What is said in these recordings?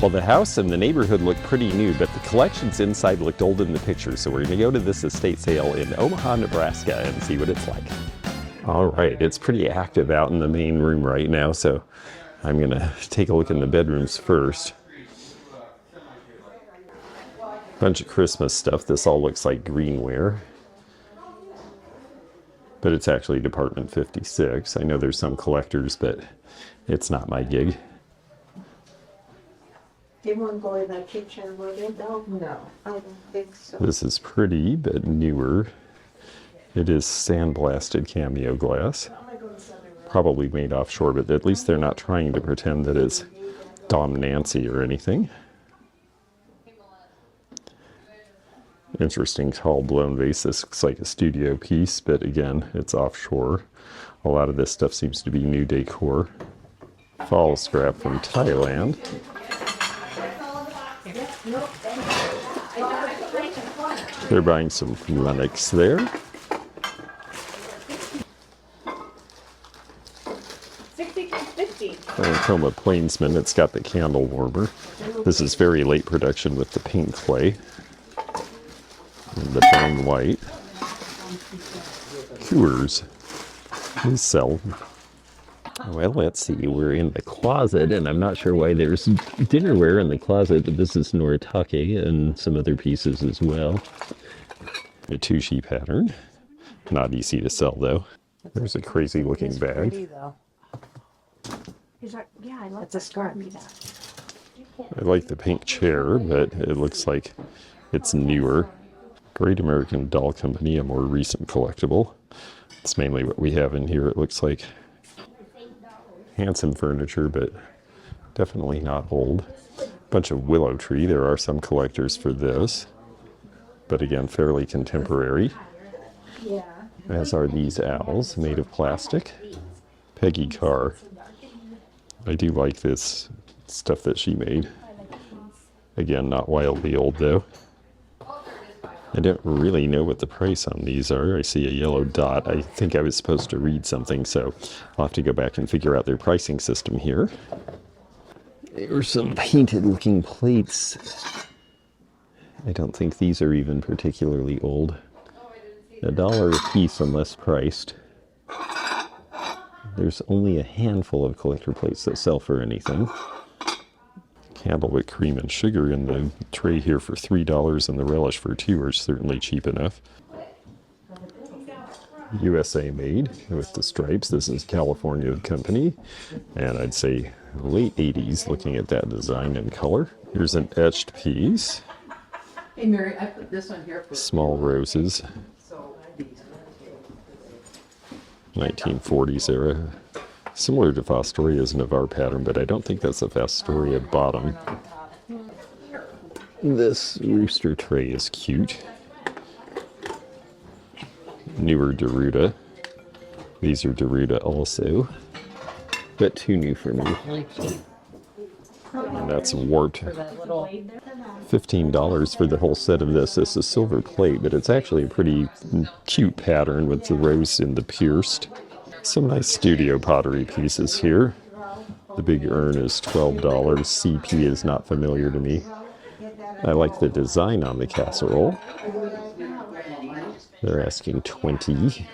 Well, the house and the neighborhood looked pretty new, but the collections inside looked old in the picture, so we're gonna go to this estate sale in Omaha, Nebraska and see what it's like. All right, it's pretty active out in the main room right now, so I'm gonna take a look in the bedrooms first. Bunch of Christmas stuff. This all looks like greenware, but it's actually Department 56. I know there's some collectors, but it's not my gig. They won't go in the kitchen, will they? No, I don't think so. This is pretty, but newer. It is sandblasted cameo glass. Probably made offshore, but at least they're not trying to pretend that it's Dom Nancy or anything. Interesting tall blown vase. This looks like a studio piece, but again, it's offshore. A lot of this stuff seems to be new decor. Fall scrap from Thailand. They're buying some Lennox there. Chroma Plainsman. It's got the candle warmer. This is very late production with the pink clay and the brown white. Coors. These sell. Well, let's see. We're in the closet, and I'm not sure why there's dinnerware in the closet, but this is Noritake and some other pieces as well. A Tushy pattern. Not easy to sell, though. There's a crazy looking bag. Pretty, though. Yeah, I love a scarf. I like the pink chair, but it looks like it's newer. Great American Doll Company, a more recent collectible. It's mainly what we have in here, it looks like. Handsome furniture, but definitely not old. Bunch of willow tree. There are some collectors for this, but again, fairly contemporary. As are these owls, made of plastic. Peggy Carr. I do like this stuff that she made. Again, not wildly old though. I don't really know what the price on these are. I see a yellow dot. I think I was supposed to read something, so I'll have to go back and figure out their pricing system here. There are some painted looking plates. I don't think these are even particularly old. $1 a piece unless priced. There's only a handful of collector plates that sell for anything. Candlewick cream and sugar in the tray here for $3 and the relish for $2 are certainly cheap enough. USA made with the stripes. This is California company, and I'd say late 80s looking at that design and color. Here's an etched piece. Hey Mary, I put this on here for small roses. 1940s era. Similar to Fostoria's Navarre pattern, but I don't think that's a Fostoria bottom. This rooster tray is cute. Newer Deruta. These are Deruta also, but too new for me. And that's warped. $15 for the whole set of this. This is silver plate, but it's actually a pretty cute pattern with the rose in the pierced. Some nice studio pottery pieces here. The big urn is $12. CP is not familiar to me. I like the design on the casserole. They're asking $20.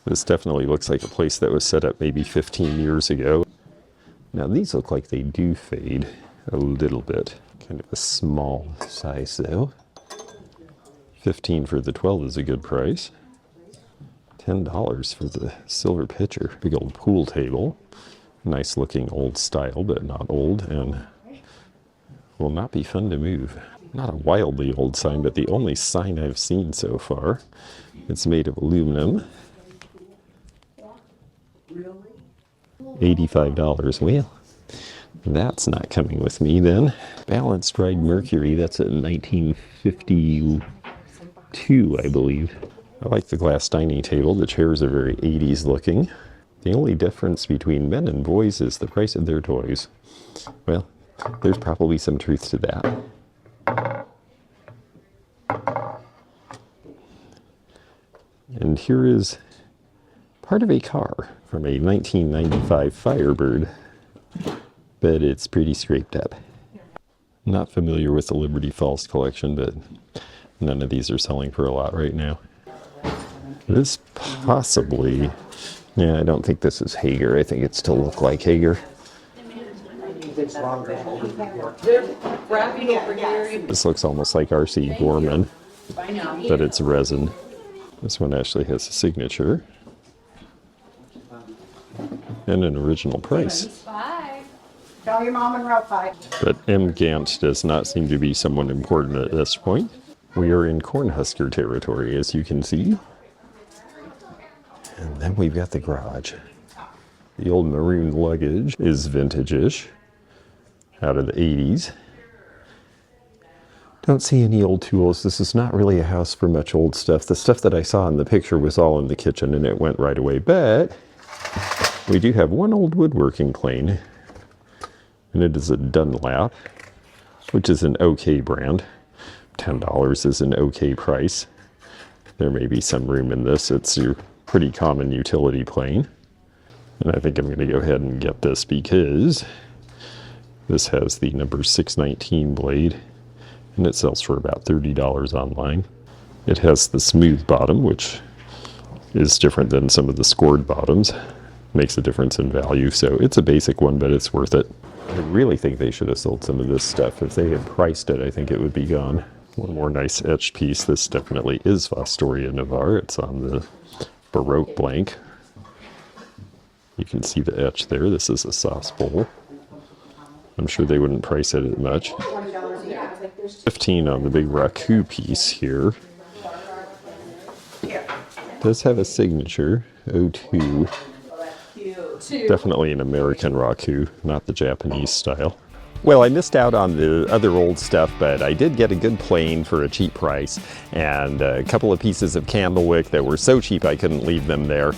This definitely looks like a place that was set up maybe 15 years ago. Now these look like they do fade a little bit. Kind of a small size though. $15 for the 12 is a good price. $10 for the silver pitcher. Big old pool table. Nice looking old style, but not old, and will not be fun to move. Not a wildly old sign, but the only sign I've seen so far. It's made of aluminum. $85. Well, that's not coming with me then. Balanced dried mercury, that's a 1952, I believe. I like the glass dining table. The chairs are very 80s looking. The only difference between men and boys is the price of their toys. Well, there's probably some truth to that. And here is part of a car from a 1995 Firebird, but it's pretty scraped up. Not familiar with the Liberty Falls collection, but none of these are selling for a lot right now. This possibly, yeah, I don't think this is Hager. I think it still looks like Hager. They're wrapping over here. This looks almost like R.C. Gorman, but it's resin. This one actually has a signature and an original price. Bye. Tell your mom and Ralph hi. But M. Gant does not seem to be someone important at this point. We are in Cornhusker territory, as you can see. And then we've got the garage. The old maroon luggage is vintage-ish, out of the 80s. Don't see any old tools. This is not really a house for much old stuff. The stuff that I saw in the picture was all in the kitchen and it went right away. But we do have one old woodworking plane, and it is a Dunlap, which is an okay brand. $10 is an okay price. There may be some room in this. It's your pretty common utility plane. And I think I'm going to go ahead and get this because this has the number 619 blade, and it sells for about $30 online. It has the smooth bottom, which is different than some of the scored bottoms. Makes a difference in value, so it's a basic one, but it's worth it. I really think they should have sold some of this stuff. If they had priced it, I think it would be gone. One more nice etched piece. This definitely is Fostoria Navarre. It's on the Baroque blank. You can see the etch there. This is a sauce bowl. I'm sure they wouldn't price it at much. 15 on the big raku piece here. Does have a signature, 02. Definitely an American raku, not the Japanese style. Well, I missed out on the other old stuff, but I did get a good plane for a cheap price and a couple of pieces of candlewick that were so cheap I couldn't leave them there.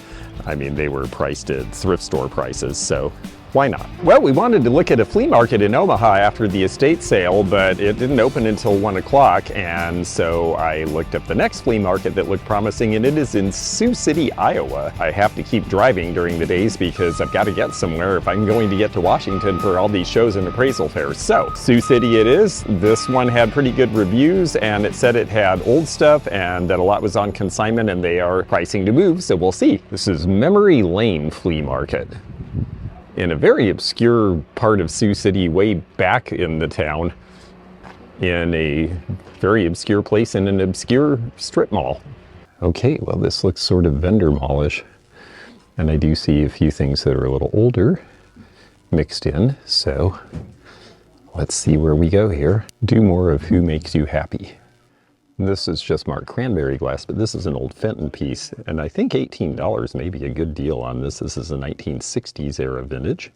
I mean, they were priced at thrift store prices, so why not? Well, we wanted to look at a flea market in Omaha after the estate sale, but it didn't open until 1 o'clock, and so I looked up the next flea market that looked promising, and it is in Sioux City, Iowa. I have to keep driving during the days because I've got to get somewhere if I'm going to get to Washington for all these shows and appraisal fairs. So, Sioux City it is. This one had pretty good reviews, and it said it had old stuff and that a lot was on consignment, and they are pricing to move, so we'll see. This is Memory Lane Flea Market, in a very obscure part of Sioux City, way back in the town, in a very obscure place in an obscure strip mall. Okay, well, this looks sort of vendor mallish, and I do see a few things that are a little older mixed in, so let's see where we go here. Do more of Who Makes You Happy. This is just marked cranberry glass, but this is an old Fenton piece, and I think $18 may be a good deal on this. This is a 1960s era vintage.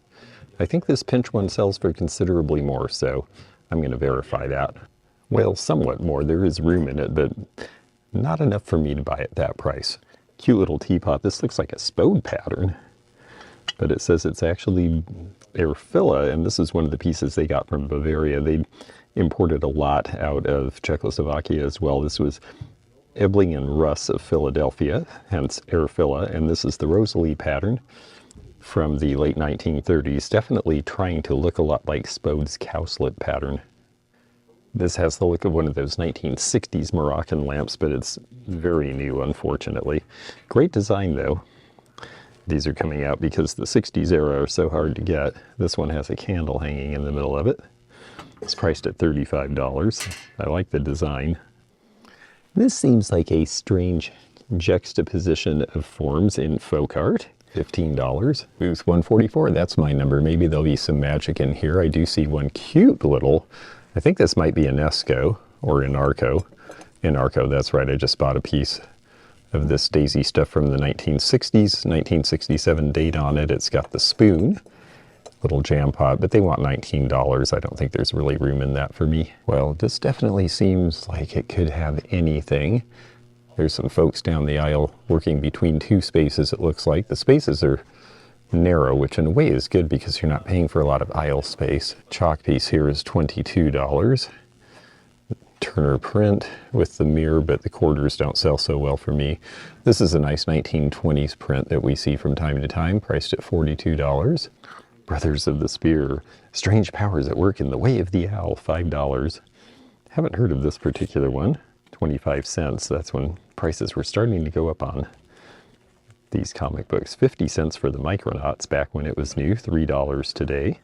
I think this pinch one sells for considerably more, so I'm going to verify that. Well, somewhat more. There is room in it, but not enough for me to buy at that price. Cute little teapot. This looks like a spode pattern, but it says it's actually Erfila, and this is one of the pieces they got from Bavaria. They imported a lot out of Czechoslovakia as well. This was Ebling and Russ of Philadelphia, hence Erfila, and this is the Rosalie pattern from the late 1930s, definitely trying to look a lot like Spode's cowslip pattern. This has the look of one of those 1960s Moroccan lamps, but it's very new, unfortunately. Great design, though. These are coming out because the 60s era are so hard to get. This one has a candle hanging in the middle of it. It's priced at $35. I like the design. This seems like a strange juxtaposition of forms in folk art. $15. Booth 144, that's my number. Maybe there'll be some magic in here. I do see one cute little, I think this might be an Esco or an Arco. In Arco, that's right, I just bought a piece of this daisy stuff from the 1960s, 1967 date on it. It's got the spoon. Little jam pot, but they want $19. I don't think there's really room in that for me. Well, this definitely seems like it could have anything. There's some folks down the aisle working between two spaces, it looks like. The spaces are narrow, which in a way is good because you're not paying for a lot of aisle space. Chalk piece here is $22. Turner print with the mirror, but the quarters don't sell so well for me. This is a nice 1920s print that we see from time to time, priced at $42. Brothers of the Spear, Strange Powers at Work in the Way of the Owl, $5. Haven't heard of this particular one. 25 cents, that's when prices were starting to go up on these comic books. 50 cents for the Micronauts back when it was new, $3 today.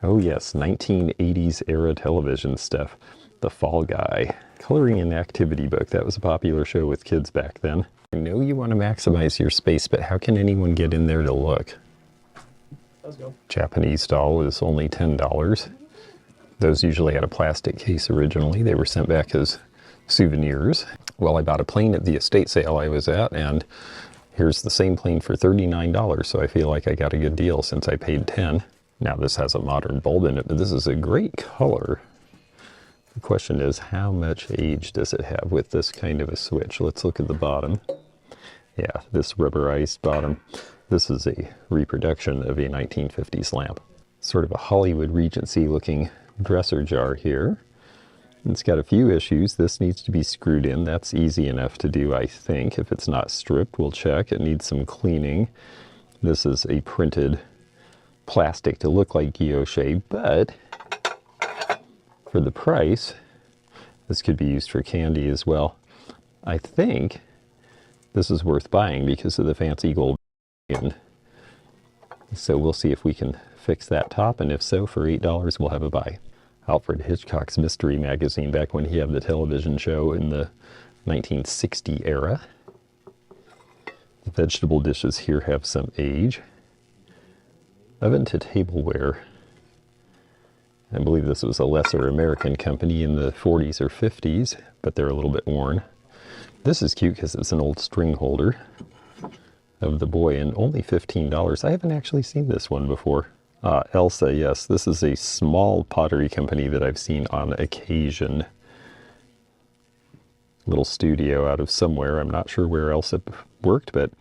Oh yes, 1980s era television stuff. The Fall Guy. Coloring and activity book. That was a popular show with kids back then. I know you want to maximize your space, but how can anyone get in there to look? Let's go. Japanese doll is only $10. Those usually had a plastic case originally. They were sent back as souvenirs. Well, I bought a plane at the estate sale I was at, and here's the same plane for $39, so I feel like I got a good deal since I paid $10. Now this has a modern bulb in it, but this is a great color. The question is, how much age does it have with this kind of a switch? Let's look at the bottom. Yeah, this rubberized bottom. This is a reproduction of a 1950s lamp. Sort of a Hollywood Regency looking dresser jar here. It's got a few issues. This needs to be screwed in. That's easy enough to do, I think. If it's not stripped, we'll check. It needs some cleaning. This is a printed plastic to look like guilloche, but for the price, this could be used for candy as well. I think this is worth buying because of the fancy gold. So we'll see if we can fix that top, and if so, for $8 we'll have a buy. Alfred Hitchcock's Mystery Magazine, back when he had the television show in the 1960 era. The vegetable dishes here have some age. Oven to tableware. I believe this was a lesser American company in the 40s or 50s, but they're a little bit worn. This is cute because it's an old string holder of the boy, and only $15. I haven't actually seen this one before. Elsa, yes, this is a small pottery company that I've seen on occasion. Little studio out of somewhere. I'm not sure where Elsa worked, but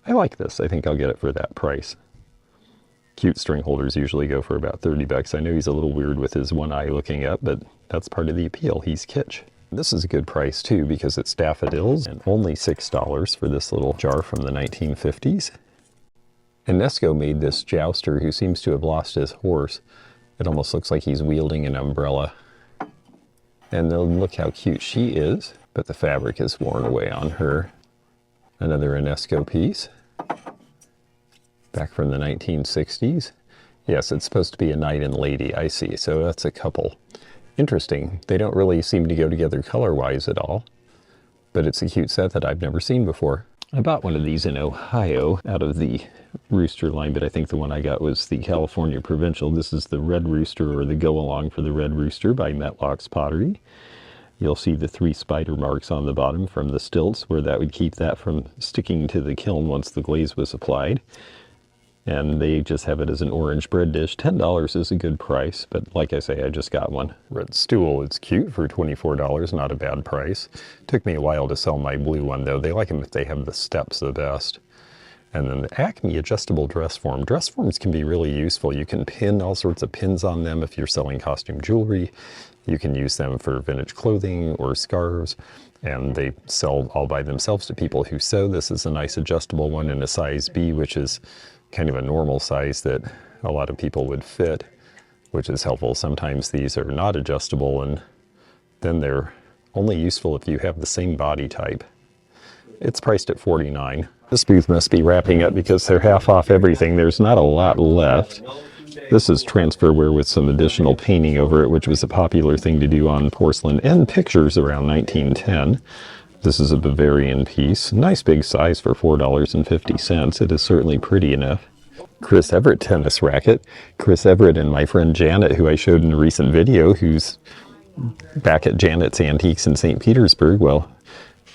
I like this. I think I'll get it for that price. Cute string holders usually go for about 30 bucks. I know he's a little weird with his one eye looking up, but that's part of the appeal. He's kitsch. This is a good price too because it's daffodils, and only $6 for this little jar from the 1950s. Enesco made this jouster who seems to have lost his horse. It almost looks like he's wielding an umbrella. And then look how cute she is, but the fabric is worn away on her. Another Enesco piece. Back from the 1960s. Yes, it's supposed to be a knight and lady, I see. So that's a couple. Interesting. They don't really seem to go together color-wise at all. But it's a cute set that I've never seen before. I bought one of these in Ohio out of the Rooster line, but I think the one I got was the California Provincial. This is the Red Rooster, or the go-along for the Red Rooster by Metlock's Pottery. You'll see the 3 spider marks on the bottom from the stilts, where that would keep that from sticking to the kiln once the glaze was applied. And they just have it as an orange bread dish. $10 is a good price, but like I say, I just got one. Red stool is cute for $24, not a bad price. Took me a while to sell my blue one though. They like them if they have the steps the best. And then the Acme adjustable dress form. Dress forms can be really useful. You can pin all sorts of pins on them if you're selling costume jewelry. You can use them for vintage clothing or scarves. And they sell all by themselves to people who sew. This is a nice adjustable one in a size B, which is kind of a normal size that a lot of people would fit, which is helpful. Sometimes these are not adjustable, and then they're only useful if you have the same body type. It's priced at $49. This booth must be wrapping up because they're half off everything. There's not a lot left. This is transferware with some additional painting over it, which was a popular thing to do on porcelain and pictures around 1910. This is a Bavarian piece. Nice big size for $4.50. It is certainly pretty enough. Chris Everett tennis racket. Chris Everett and my friend Janet, who I showed in a recent video, who's back at Janet's Antiques in St. Petersburg. Well,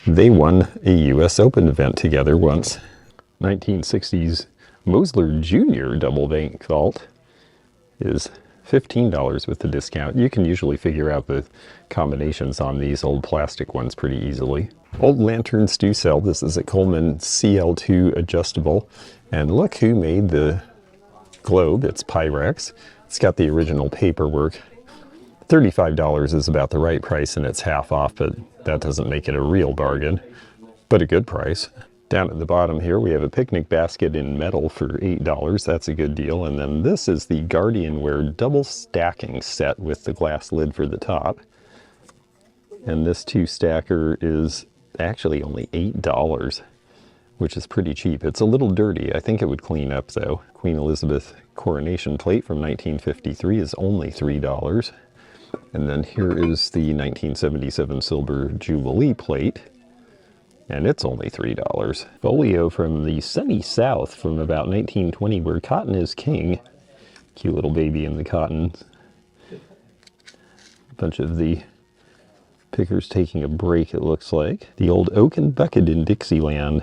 they won a US Open event together once. 1960s Mosler Jr. double bank vault is $15 with the discount. You can usually figure out the combinations on these old plastic ones pretty easily. Old lanterns do sell. This is a Coleman CL2 adjustable. And look who made the globe. It's Pyrex. It's got the original paperwork. $35 is about the right price and it's half off, but that doesn't make it a real bargain, but a good price. Down at the bottom here, we have a picnic basket in metal for $8. That's a good deal. And then this is the Gardenware double stacking set with the glass lid for the top. And this 2-stacker is actually only $8, which is pretty cheap. It's a little dirty. I think it would clean up though. Queen Elizabeth coronation plate from 1953 is only $3. And then here is the 1977 silver Jubilee plate, and it's only $3. Folio from the sunny South from about 1920, where cotton is king. Cute little baby in the cotton. A bunch of the pickers taking a break, it looks like. The old oaken bucket in Dixieland.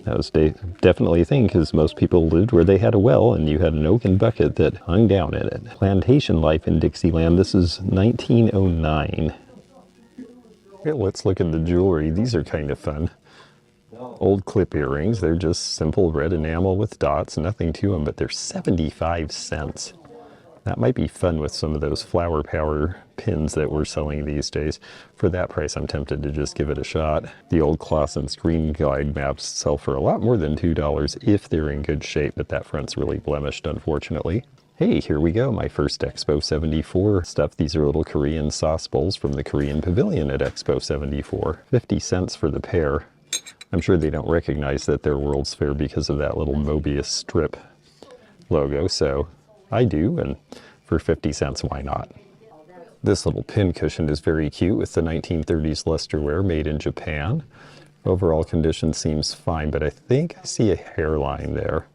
That was definitely a thing, because most people lived where they had a well, and you had an oaken bucket that hung down in it. Plantation life in Dixieland. This is 1909. Okay, let's look at the jewelry. These are kind of fun. Old clip earrings. They're just simple red enamel with dots, nothing to them, but they're 75 cents. That might be fun with some of those flower power pins that we're selling these days. For that price, I'm tempted to just give it a shot. The old Clausen's green guide maps sell for a lot more than $2 if they're in good shape, but that front's really blemished, unfortunately. Hey, here we go, my first Expo 74 stuff. These are little Korean sauce bowls from the Korean Pavilion at Expo 74. 50 cents for the pair. I'm sure they don't recognize that they're World's Fair because of that little Mobius strip logo, so I do, and for 50 cents, why not? This little pin cushion is very cute with the 1930s lusterware made in Japan. Overall condition seems fine, but I think I see a hairline there.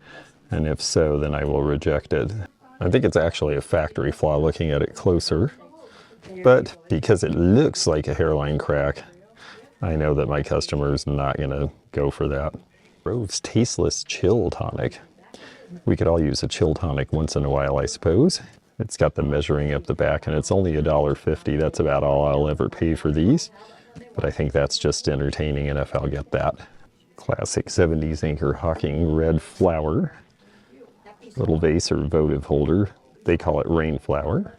And if so, then I will reject it. I think it's actually a factory flaw looking at it closer. But because it looks like a hairline crack, I know that my customer's not gonna go for that. Grove's Tasteless Chill Tonic. We could all use a chill tonic once in a while, I suppose. It's got the measuring up the back, and it's only $1.50. That's about all I'll ever pay for these. But I think that's just entertaining enough, I'll get that. Classic 70s Anchor Hawking red flower. Little vase or votive holder. They call it rainflower.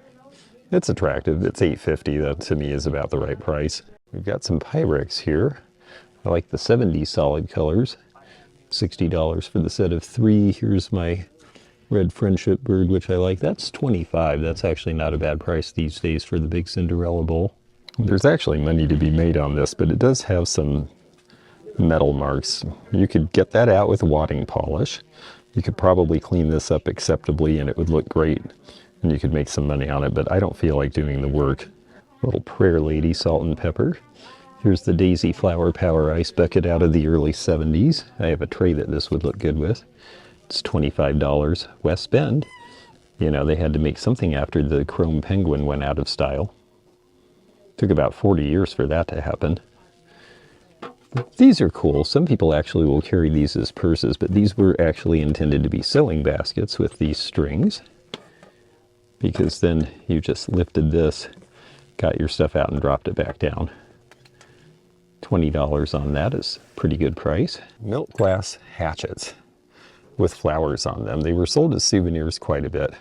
It's attractive. It's $8.50. That to me is about the right price. We've got some Pyrex here. I like the 70s solid colors. $60 for the set of 3. Here's my red friendship bird, which I like. That's $25. That's actually not a bad price these days for the big Cinderella bowl. There's actually money to be made on this, but it does have some metal marks. You could get that out with wadding polish. You could probably clean this up acceptably and it would look great, and you could make some money on it, but I don't feel like doing the work. Little Prayer Lady salt and pepper. Here's the Daisy Flower Power Ice Bucket out of the early 70s. I have a tray that this would look good with. It's $25. West Bend. You know, they had to make something after the Chrome Penguin went out of style. Took about 40 years for that to happen. These are cool. Some people actually will carry these as purses, but these were actually intended to be sewing baskets with these strings, because then you just lifted this, got your stuff out and dropped it back down. $20 on that is a pretty good price. Milk glass hatchets with flowers on them. They were sold as souvenirs quite a bit.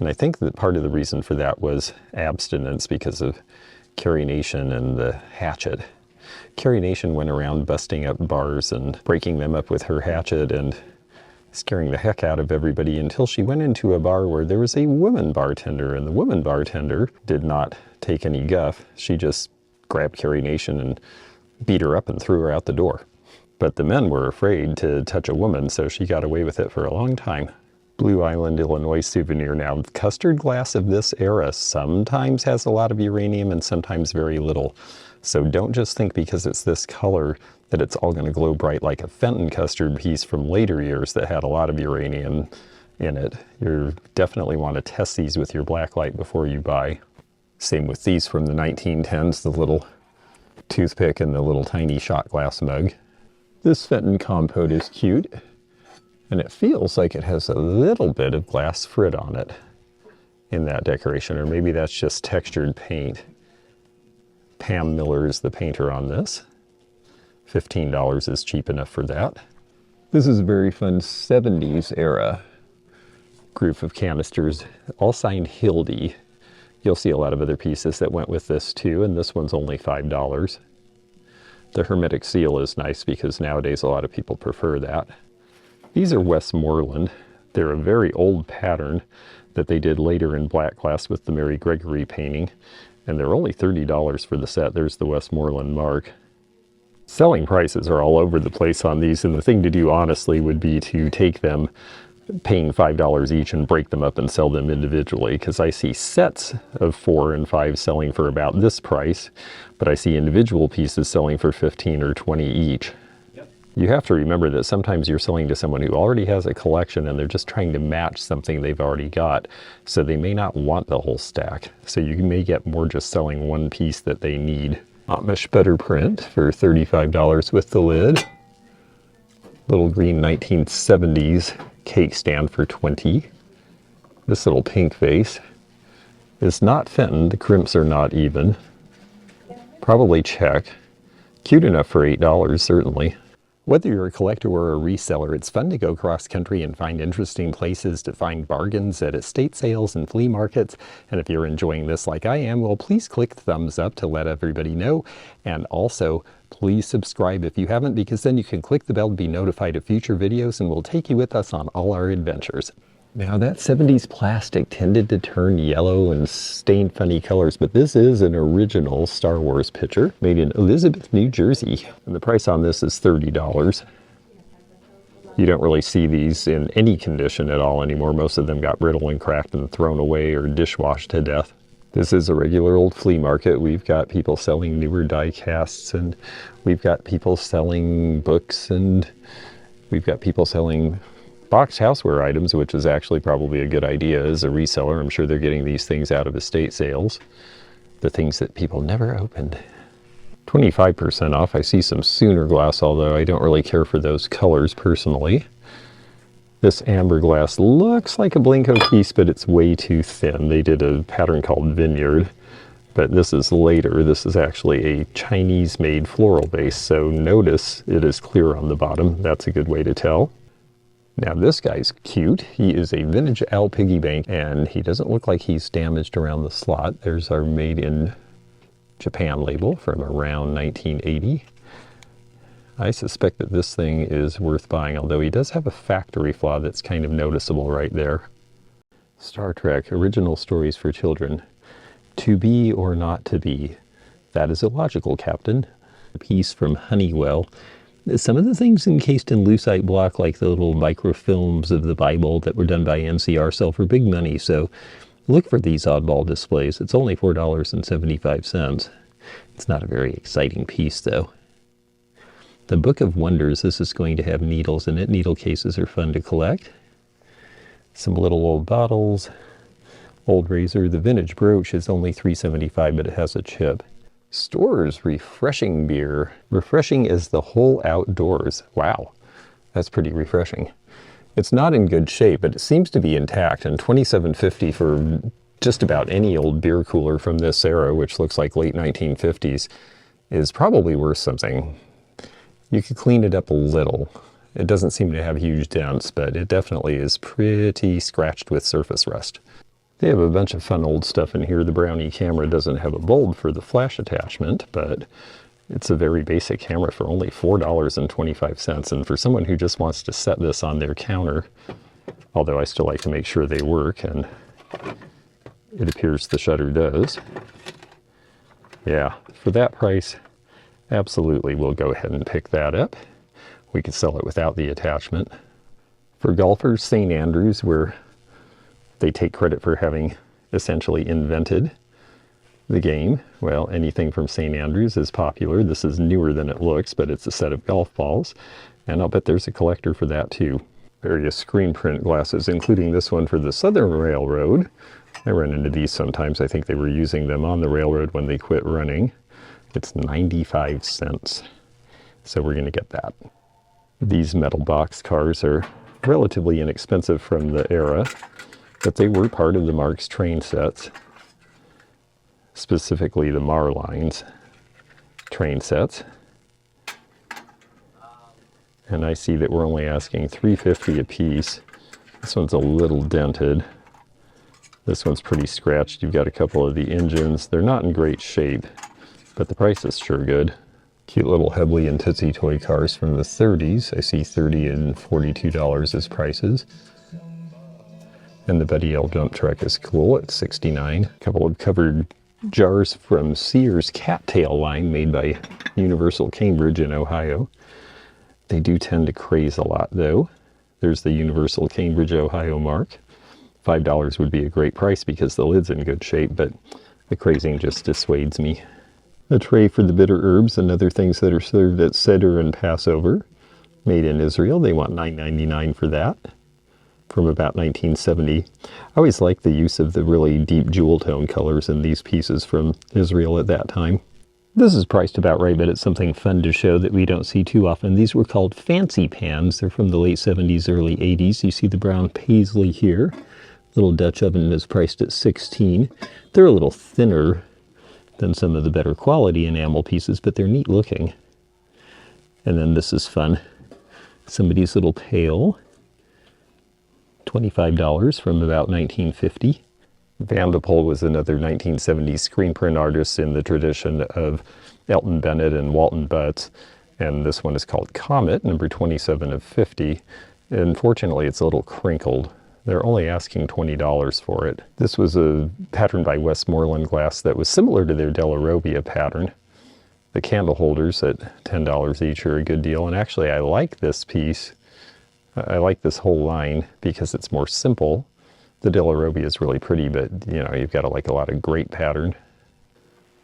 And I think that part of the reason for that was abstinence because of Carrie Nation and the hatchet. Carrie Nation went around busting up bars and breaking them up with her hatchet and scaring the heck out of everybody until she went into a bar where there was a woman bartender, and the woman bartender did not take any guff. She just grabbed Carrie Nation and beat her up and threw her out the door. But the men were afraid to touch a woman, so she got away with it for a long time. Blue Island, Illinois souvenir. Now, custard glass of this era sometimes has a lot of uranium and sometimes very little. So don't just think because it's this color that it's all going to glow bright like a Fenton custard piece from later years that had a lot of uranium in it. You definitely want to test these with your black light before you buy. Same with these from the 1910s, the little toothpick and the little tiny shot glass mug. This Fenton compote is cute, and it feels like it has a little bit of glass frit on it in that decoration, or maybe that's just textured paint. Pam Miller is the painter on this. $15 is cheap enough for that. This is a very fun 70s era group of canisters, all signed Hildy. You'll see a lot of other pieces that went with this too, and this one's only $5. The hermetic seal is nice because nowadays a lot of people prefer that. These are Westmoreland. They're a very old pattern that they did later in black glass with the Mary Gregory painting, and they're only $30 for the set. There's the Westmoreland mark. Selling prices are all over the place on these, and the thing to do honestly would be to take them paying $5 each and break them up and sell them individually, because I see sets of 4 and 5 selling for about this price, but I see individual pieces selling for 15 or 20 each. You have to remember that sometimes you're selling to someone who already has a collection and they're just trying to match something they've already got. So they may not want the whole stack. So you may get more just selling one piece that they need. Amish butter print for $35 with the lid. Little green 1970s cake stand for $20. This little pink vase is not Fenton. The crimps are not even. Probably Czech. Cute enough for $8, certainly. Whether you're a collector or a reseller, it's fun to go cross-country and find interesting places to find bargains at estate sales and flea markets. And if you're enjoying this like I am, well, please click the thumbs up to let everybody know. And also, please subscribe if you haven't, because then you can click the bell to be notified of future videos, and we'll take you with us on all our adventures. Now, that 70s plastic tended to turn yellow and stain funny colors, but this is an original Star Wars picture made in Elizabeth, New Jersey. And the price on this is $30. You don't really see these in any condition at all anymore. Most of them got brittle and cracked and thrown away or dishwashed to death. This is a regular old flea market. We've got people selling newer die casts, and we've got people selling books, and we've got people selling boxed houseware items, which is actually probably a good idea as a reseller. I'm sure they're getting these things out of estate sales. The things that people never opened. 25% off. I see some Sooner glass, although I don't really care for those colors personally. This amber glass looks like a Blinko piece, but it's way too thin. They did a pattern called Vineyard, but this is later. This is actually a Chinese-made floral vase, so notice it is clear on the bottom. That's a good way to tell. Now this guy's cute. He is a vintage owl piggy bank, and he doesn't look like he's damaged around the slot. There's our made in Japan label from around 1980. I suspect that this thing is worth buying, although he does have a factory flaw that's kind of noticeable right there. Star Trek, original stories for children. To be or not to be. That is illogical, Captain. A piece from Honeywell. Some of the things encased in lucite block, like the little microfilms of the Bible that were done by NCR, sell for big money, so look for these oddball displays. It's only $4.75. It's not a very exciting piece, though. The Book of Wonders, this is going to have needles in it. Needle cases are fun to collect. Some little old bottles. Old razor. The vintage brooch is only $3.75, but it has a chip. Store's refreshing beer. Refreshing as the whole outdoors. Wow, that's pretty refreshing. It's not in good shape, but it seems to be intact, and $27.50 for just about any old beer cooler from this era, which looks like late 1950s, is probably worth something. You could clean it up a little. It doesn't seem to have huge dents, but it definitely is pretty scratched with surface rust. They have a bunch of fun old stuff in here. The Brownie camera doesn't have a bulb for the flash attachment, but it's a very basic camera for only $4.25. And for someone who just wants to set this on their counter, although I still like to make sure they work, and it appears the shutter does. Yeah, for that price, absolutely, we'll go ahead and pick that up. We could sell it without the attachment. For golfers, St. Andrews, where they take credit for having essentially invented the game. Well, anything from St. Andrews is popular. This is newer than it looks, but it's a set of golf balls, and I'll bet there's a collector for that too. Various screen print glasses, including this one for the Southern Railroad. I run into these sometimes. I think they were using them on the railroad when they quit running. It's 95 cents, so we're going to get that. These metal box cars are relatively inexpensive from the era, but they were part of the Marx train sets, specifically the Marlines train sets. And I see that we're only asking $3.50 a piece. This one's a little dented. This one's pretty scratched. You've got a couple of the engines. They're not in great shape, but the price is sure good. Cute little Hebley and Tootsie toy cars from the 30s. I see $30 and $42 as prices. And the Betty L dump truck is cool at $69. A couple of covered jars from Sears cattail line made by Universal Cambridge in Ohio. They do tend to craze a lot though. There's the Universal Cambridge, Ohio mark. $5 would be a great price because the lid's in good shape, but the crazing just dissuades me. A tray for the bitter herbs and other things that are served at Seder and Passover. Made in Israel. They want $9.99 for that. From about 1970. I always like the use of the really deep jewel tone colors in these pieces from Israel at that time. This is priced about right, but it's something fun to show that we don't see too often. These were called fancy pans. They're from the late 70s, early 80s. You see the brown paisley here. Little Dutch oven is priced at $16. They're a little thinner than some of the better quality enamel pieces, but they're neat looking. And then this is fun. Somebody's little pail. $25 from about 1950. Vanderpool was another 1970s screen print artist in the tradition of Elton Bennett and Walton Butts. And this one is called Comet, number 27 of 50. Unfortunately, it's a little crinkled. They're only asking $20 for it. This was a pattern by Westmoreland Glass that was similar to their Della Robbia pattern. The candle holders at $10 each are a good deal. And actually, I like this piece. I like this whole line because it's more simple. The Della Robbia is really pretty, but you know, you've got to like a lot of great pattern.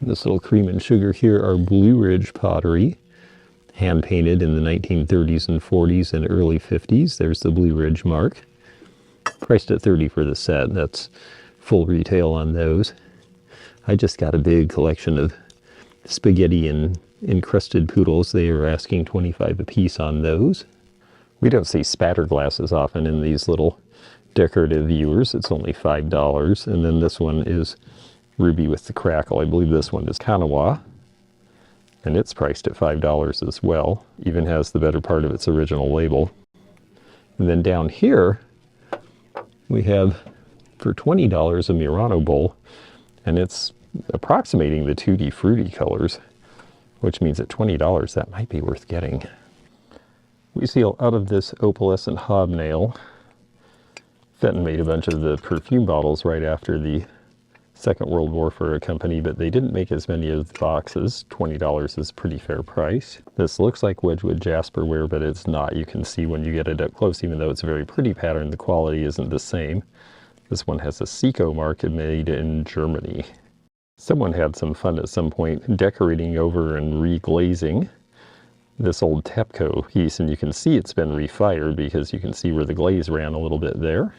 This little cream and sugar here are Blue Ridge pottery, hand painted in the 1930s and 40s and early 50s. There's the Blue Ridge mark. Priced at $30 for the set. That's full retail on those. I just got a big collection of spaghetti and encrusted poodles. They are asking $25 a piece on those. We don't see spatter glasses often in these little decorative viewers. It's only $5. And then this one is Ruby with the Crackle. I believe this one is Kanawha. And it's priced at $5 as well. Even has the better part of its original label. And then down here, we have for $20 a Murano bowl. And it's approximating the Tutti Frutti colors, which means at $20 that might be worth getting. We see out of this opalescent hobnail. Fenton made a bunch of the perfume bottles right after the Second World War for a company, but they didn't make as many of the boxes. $20 is a pretty fair price. This looks like Wedgwood Jasperware, but it's not. You can see when you get it up close, even though it's a very pretty pattern, the quality isn't the same. This one has a Seco mark made in Germany. Someone had some fun at some point decorating over and reglazing this old Tepco piece, and you can see it's been refired because you can see where the glaze ran a little bit there.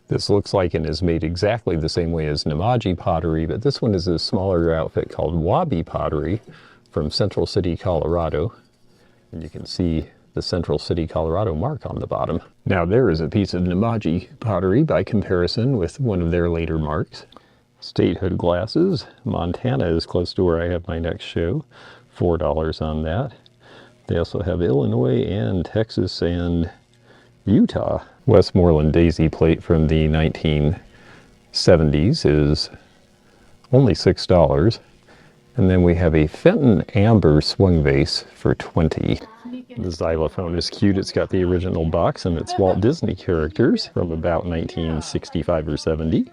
This looks like and is made exactly the same way as Namaji pottery, but this one is a smaller outfit called Wabi Pottery from Central City, Colorado. And you can see the Central City, Colorado mark on the bottom. Now there is a piece of Namaji pottery by comparison with one of their later marks. Statehood glasses. Montana is close to where I have my next show. $4 on that. They also have Illinois and Texas and Utah. Westmoreland daisy plate from the 1970s is only $6. And then we have a Fenton amber swung vase for $20. The xylophone is cute. It's got the original box and it's Walt Disney characters from about 1965 or 70.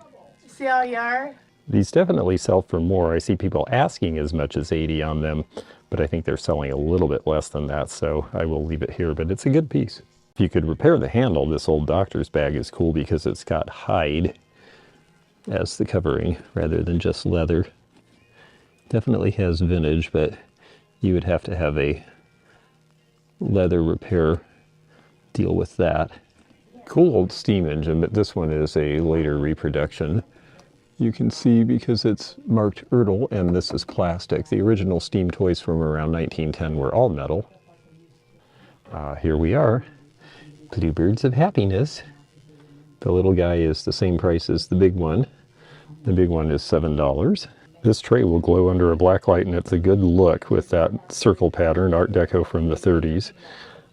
See how you are? These definitely sell for more. I see people asking as much as $80 on them, but I think they're selling a little bit less than that, so I will leave it here, but it's a good piece. If you could repair the handle, this old doctor's bag is cool because it's got hide as the covering rather than just leather. Definitely has vintage, but you would have to have a leather repair deal with that. Cool old steam engine, but this one is a later reproduction. You can see because it's marked Ertl and this is plastic. The original steam toys from around 1910 were all metal. Here we are. Bluebirds of Happiness. The little guy is the same price as the big one. The big one is $7. This tray will glow under a black light and it's a good look with that circle pattern, Art Deco from the 30s.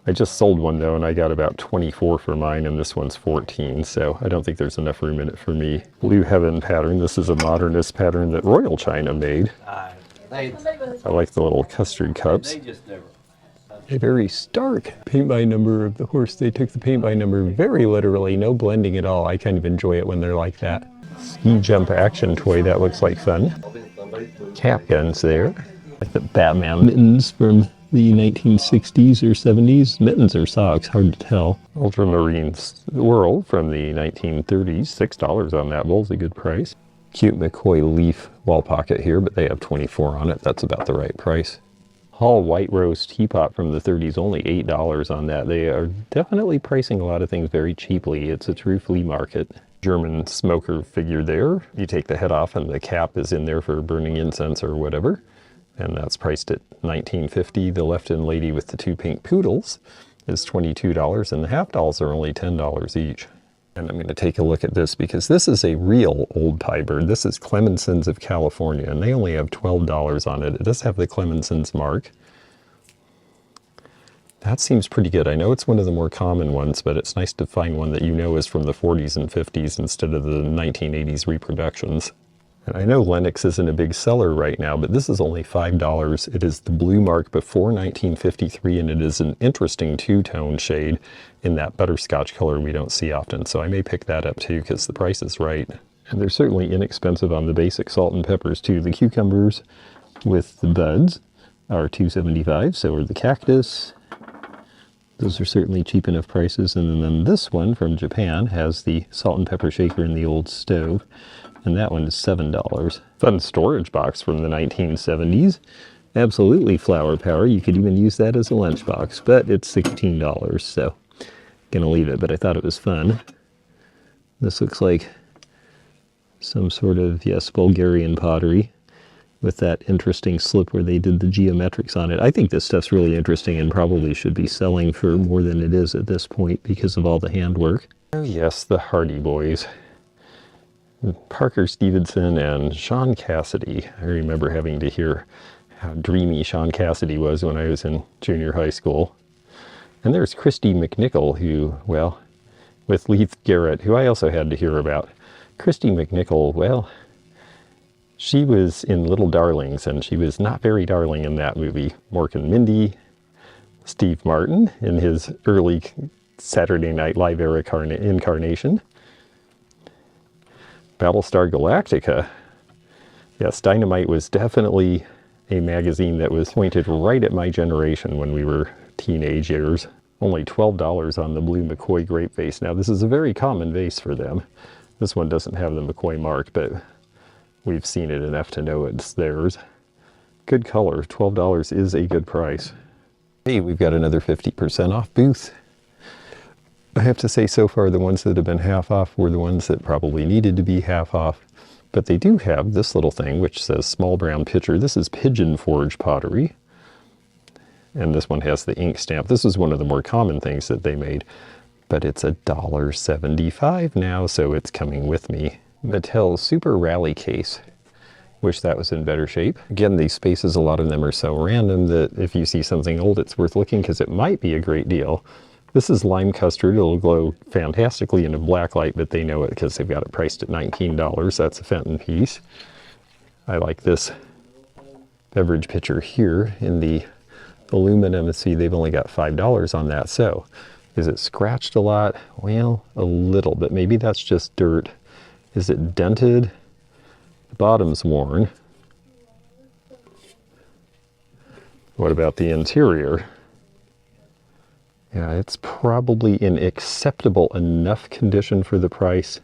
I just sold one though, and I got about 24 for mine, and this one's 14, so I don't think there's enough room in it for me. Blue Heaven pattern. This is a modernist pattern that Royal China made. I like the little custard cups. A very stark paint by number of the horse. They took the paint by number very literally, no blending at all. I kind of enjoy it when they're like that. Ski jump action toy, that looks like fun. Cap guns there. Like the Batman mittens from the 1960s or 70s. Mittens or socks, hard to tell. Ultramarine Swirl from the 1930s. $6 on that bowl's a good price. Cute McCoy leaf wall pocket here, but they have 24 on it. That's about the right price. Hall White Rose teapot from the 30s, only $8 on that. They are definitely pricing a lot of things very cheaply. It's a true flea market. German smoker figure there. You take the head off and the cap is in there for burning incense or whatever. And that's priced at $19.50. The left-in lady with the 2 pink poodles is $22, and the half dolls are only $10 each. And I'm going to take a look at this because this is a real old pie bird. This is Clemenson's of California, and they only have $12 on it. It does have the Clemenson's mark. That seems pretty good. I know it's one of the more common ones, but it's nice to find one that you know is from the 40s and 50s instead of the 1980s reproductions. And I know Lenox isn't a big seller right now, but this is only $5. It is the blue mark before 1953, and it is an interesting two-tone shade in that butterscotch color we don't see often. So I may pick that up too, because the price is right. And they're certainly inexpensive on the basic salt and peppers too. The cucumbers with the buds are $2.75, so are the cactus. Those are certainly cheap enough prices. And then this one from Japan has the salt and pepper shaker in the old stove. And that one is $7. Fun storage box from the 1970s. Absolutely flower power. You could even use that as a lunchbox, but it's $16, so gonna leave it, but I thought it was fun. This looks like some sort of, yes, Bulgarian pottery with that interesting slip where they did the geometrics on it. I think this stuff's really interesting and probably should be selling for more than it is at this point because of all the handwork. Oh yes, the Hardy Boys. Parker Stevenson and Sean Cassidy. I remember having to hear how dreamy Sean Cassidy was when I was in junior high school. And there's Christy McNichol, who, well, with Leith Garrett, who I also had to hear about. Christy McNichol, well, she was in Little Darlings, and she was not very darling in that movie. Mork and Mindy, Steve Martin in his early Saturday Night Live era incarnation. Battlestar Galactica. Yes, Dynamite was definitely a magazine that was pointed right at my generation when we were teenage years. Only $12 on the blue McCoy grape vase. Now this is a very common vase for them. This one doesn't have the McCoy mark, but we've seen it enough to know it's theirs. Good color. $12 is a good price. Hey, we've got another 50% off booth. I have to say, so far the ones that have been half off were the ones that probably needed to be half off. But they do have this little thing which says small brown pitcher. This is Pigeon Forge pottery. And this one has the ink stamp. This is one of the more common things that they made. But it's $1.75 now, so it's coming with me. Mattel Super Rally Case. Wish that was in better shape. Again, these spaces, a lot of them are so random that if you see something old, it's worth looking because it might be a great deal. This is lime custard. It'll glow fantastically in a black light, but they know it because they've got it priced at $19. That's a Fenton piece. I like this beverage pitcher here in the aluminum. See, they've only got $5 on that. So is it scratched a lot? Well, a little bit. Maybe that's just dirt. Is it dented? The bottom's worn. What about the interior? Yeah, it's probably in acceptable enough condition for the price,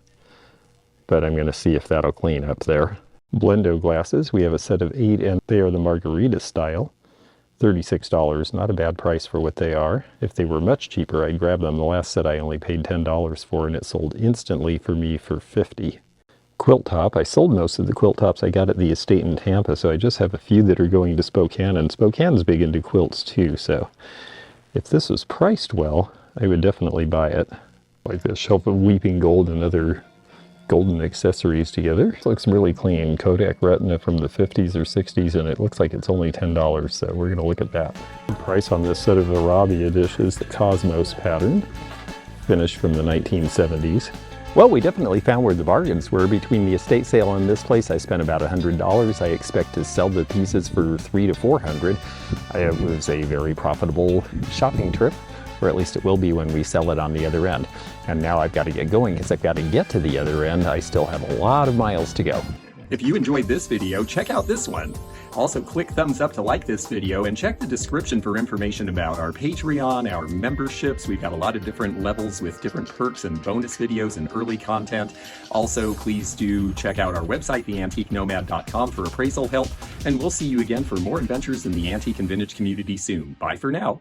but I'm going to see if that'll clean up there. Blendo glasses, we have a set of 8, and they are the margarita style. $36, not a bad price for what they are. If they were much cheaper, I'd grab them. The last set I only paid $10 for, and it sold instantly for me for $50. Quilt top, I sold most of the quilt tops I got at the estate in Tampa, so I just have a few that are going to Spokane, and Spokane's big into quilts too, so if this was priced well, I would definitely buy it. Like this shelf of weeping gold and other golden accessories together. It looks really clean. Kodak Retina from the 50s or 60s, and it looks like it's only $10, so we're gonna look at that. The price on this set of Arabia dishes, the Cosmos pattern, finished from the 1970s. Well, we definitely found where the bargains were. Between the estate sale and this place, I spent about $100. I expect to sell the pieces for $300 to $400. It was a very profitable shopping trip, or at least it will be when we sell it on the other end. And now I've got to get going because I've got to get to the other end. I still have a lot of miles to go. If you enjoyed this video, check out this one. Also, click thumbs up to like this video and check the description for information about our Patreon, our memberships. We've got a lot of different levels with different perks and bonus videos and early content. Also, please do check out our website, theantiquenomad.com, for appraisal help. And we'll see you again for more adventures in the antique and vintage community soon. Bye for now.